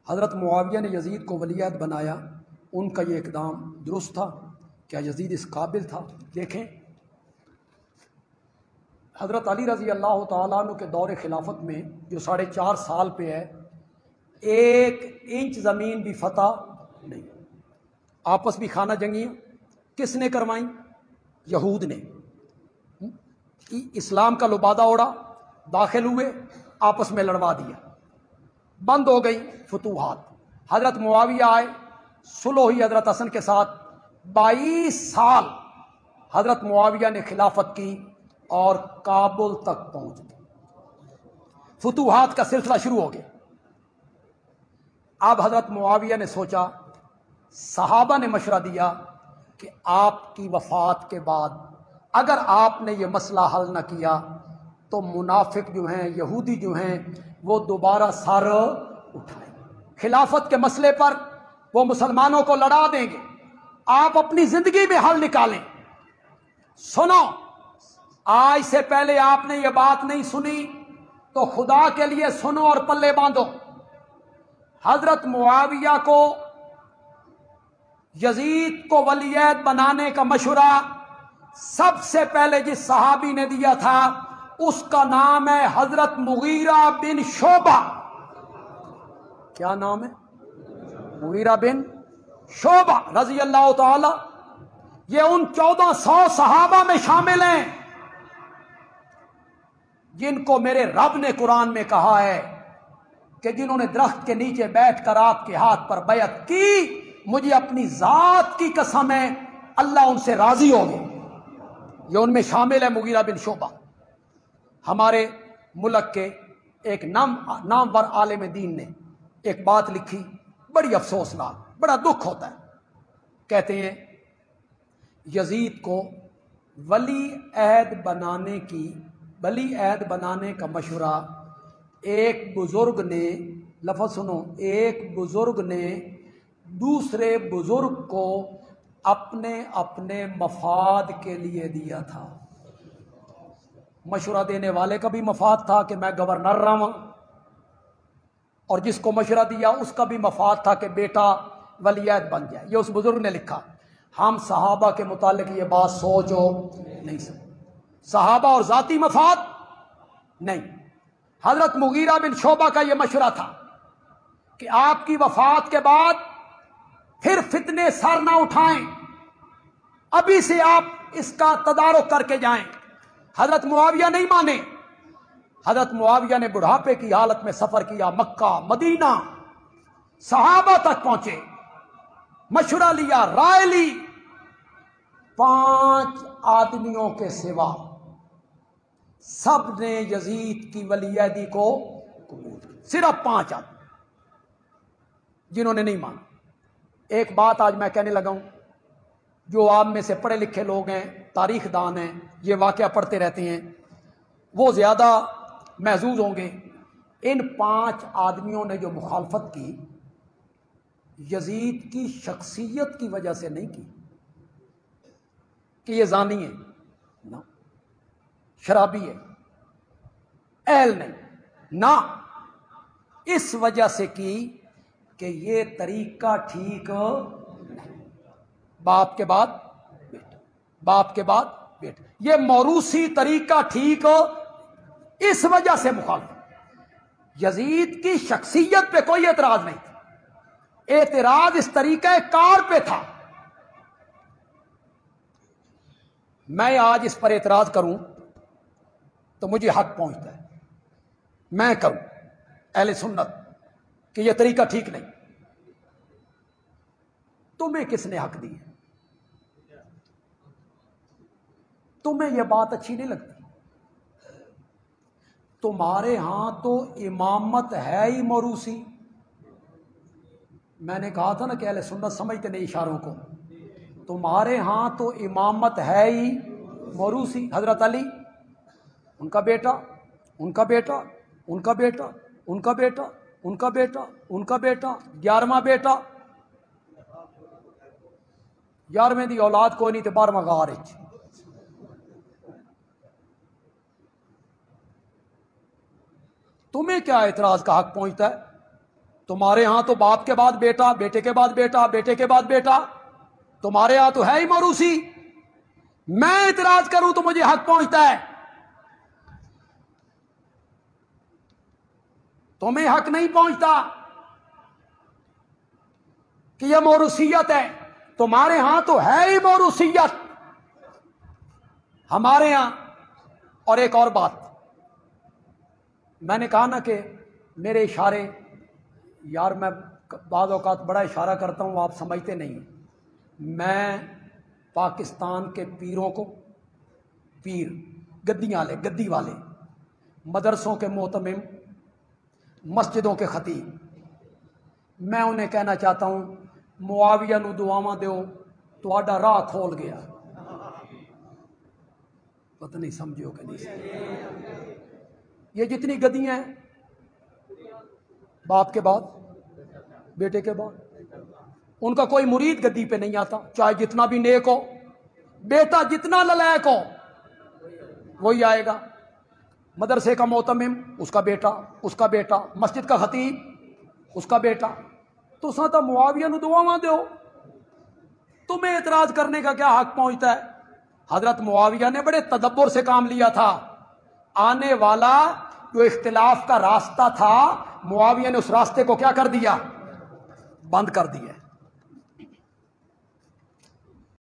حضرت معاویہ نے یزید کو ولی عہد بنایا، ان کا یہ اقدام درست تھا؟ کیا یزید اس قابل تھا؟ دیکھیں حضرت علی رضی اللہ تعالیٰ عنہ کے دور خلافت میں جو 4.5 سال پہ ہے، 1 انچ زمین بھی فتح نہیں، آپس بھی خانہ جنگیاں کس نے کروائیں؟ یہود نے۔ اسلام کا لبادہ اوڑا، داخل ہوئے، آپس میں لڑوا دیا، بند ہو گئی فتوحات۔ حضرت معاویہ آئے، صلح ہوئی حضرت حسن کے ساتھ، 22 سال حضرت معاویہ نے خلافت کی اور کابل تک پہنچ گئی، فتوحات کا سلسلہ شروع ہو گیا۔ اب حضرت معاویہ نے سوچا، صحابہ نے مشورہ دیا کہ آپ کی وفات کے بعد اگر آپ نے یہ مسئلہ حل نہ کیا تو منافق جو ہیں، یہودی جو ہیں، وہ دوبارہ سر اٹھائیں، خلافت کے مسئلے پر وہ مسلمانوں کو لڑا دیں گے، آپ اپنی زندگی میں حل نکالیں۔ سنو، آج سے پہلے آپ نے یہ بات نہیں سنی تو خدا کے لیے سنو اور پلے باندھو۔ حضرت معاویہ کو یزید کو ولی عہد بنانے کا مشورہ سب سے پہلے جس صحابی نے دیا تھا اس کا نام ہے حضرت مغیرہ بن شعبہ۔ کیا نام ہے؟ مغیرہ بن شعبہ رضی اللہ تعالی۔ یہ ان 1400 صحابہ میں شامل ہیں جن کو میرے رب نے قرآن میں کہا ہے کہ جنہوں نے درخت کے نیچے بیٹھ کر آپ کے ہاتھ پر بیعت کی، مجھے اپنی ذات کی قسم ہے اللہ ان سے راضی ہو گئے۔ یہ ان میں شامل ہے مغیرہ بن شعبہ۔ ہمارے ملک کے ایک نامور عالم دین نے ایک بات لکھی، بڑی افسوسناک، بڑا دکھ ہوتا ہے۔ کہتے ہیں یزید کو ولی عہد بنانے کا مشورہ ایک بزرگ نے، لفظ سنو، ایک بزرگ نے دوسرے بزرگ کو اپنے مفاد کے لیے دیا تھا۔ مشورہ دینے والے کا بھی مفاد تھا کہ میں گورنر رہا، اور جس کو مشورہ دیا اس کا بھی مفاد تھا کہ بیٹا ولی عہد بن جائے۔ یہ اس بزرگ نے لکھا۔ ہم صحابہ کے متعلق یہ بات سوچو نہیں سکتے، صحابہ اور ذاتی مفاد نہیں۔ حضرت مغیرہ بن شعبہ کا یہ مشورہ تھا کہ آپ کی وفات کے بعد پھر فتنے سر نہ اٹھائیں، ابھی سے آپ اس کا تدارک کر کے جائیں۔ حضرت معاویہ نہیں مانے۔ حضرت معاویہ نے بڑھاپے کی حالت میں سفر کیا، مکہ، مدینہ، صحابہ تک پہنچے، مشورہ لیا، رائے لی، 5 آدمیوں کے سوا سب نے یزید کی ولی عہدی کو قبول کیا، صرف 5 آدمی جنہوں نے نہیں مانا۔ ایک بات آج میں کہنے لگا ہوں، جو آپ میں سے پڑھے لکھے لوگ ہیں، تاریخ دان ہیں، یہ واقعہ پڑھتے رہتے ہیں، وہ زیادہ محظوظ ہوں گے۔ ان 5 آدمیوں نے جو مخالفت کی، یزید کی شخصیت کی وجہ سے نہیں کی کہ یہ زانی ہے، نہ شرابی ہے، اہل نہیں، نہ، اس وجہ سے کی کہ یہ طریقہ ٹھیک نہیں، باپ کے بعد بیٹا، باپ کے بعد بیٹا، یہ موروثی طریقہ ٹھیک، اس وجہ سے مخالفت۔ یزید کی شخصیت پہ کوئی اعتراض نہیں تھا، اعتراض اس طریقہ کار پہ تھا۔ میں آج اس پر اعتراض کروں تو مجھے حق پہنچتا ہے، میں کروں اہل سنت کہ یہ طریقہ ٹھیک نہیں، تمہیں کس نے حق دی ہے؟ تمہیں یہ بات اچھی نہیں لگتی؟ تمہارے ہاں تو امامت ہے ہی موروثی۔ میں نے کہا تھا نا کہ اہل سنت سمجھتے نہیں اشاروں کو۔ تمہارے ہاں تو امامت ہے ہی موروثی۔ حضرت علی، ان کا بیٹا، ان کا بیٹا، ان کا بیٹا، ان کا بیٹا، ان کا بیٹا، ان کا بیٹا، 11واں بیٹا، 11ویں دی اولاد کوئی نہیں تے 12واں غار وچ۔ تمہیں کیا اعتراض کا حق پہنچتا ہے؟ تمہارے ہاں تو باپ کے بعد بیٹا، بیٹے کے بعد بیٹا، بیٹے کے بعد بیٹا، تمہارے ہاں تو ہے ہی موروثی۔ میں اعتراض کروں تو مجھے حق پہنچتا ہے، تمہیں حق نہیں پہنچتا کہ یہ موروثیت ہے۔ تمہارے ہاں تو ہے ہی موروثیت، ہمارے ہاں۔ اور ایک اور بات، میں نے کہا نا کہ میرے اشارے، یار میں بعض اوقات بڑا اشارہ کرتا ہوں، آپ سمجھتے نہیں۔ میں پاکستان کے پیروں کو، پیر گدی والے، مدرسوں کے محتمم، مسجدوں کے خطیب، میں انہیں کہنا چاہتا ہوں معاویہ نو دعاواں دیو تہاڈا راہ کھول گیا۔ پتہ نہیں سمجھو کہ نہیں سمجھو۔ یہ جتنی گدیاں ہیں، باپ کے بعد، بیٹے کے بعد، ان کا کوئی مرید گدی پہ نہیں آتا، چاہے جتنا بھی نیک ہو۔ بیٹا جتنا للائق ہو وہی آئے گا۔ مدرسے کا محتمم، اس کا بیٹا، اس کا بیٹا، مسجد کا خطیب، اس کا بیٹا۔ تو ساتھ معاویہ نو دعاواں دیو، تمہیں اعتراض کرنے کا کیا حق پہنچتا ہے؟ حضرت معاویہ نے بڑے تدبر سے کام لیا تھا۔ آنے والا جو اختلاف کا راستہ تھا، معاویہ نے اس راستے کو کیا کر دیا؟ بند کر دیا۔